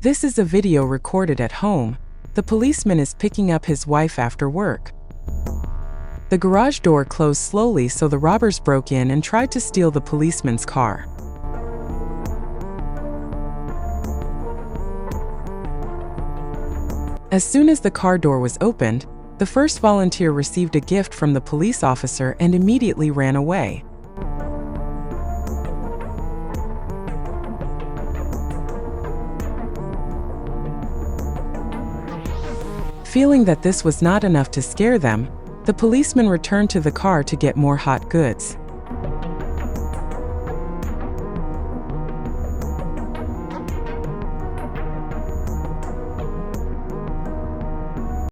This is a video recorded at home. The policeman is picking up his wife after work. The garage door closed slowly, so the robbers broke in and tried to steal the policeman's car. As soon as the car door was opened, the first volunteer received a gift from the police officer and immediately ran away. Feeling that this was not enough to scare them, the policeman returned to the car to get more hot goods.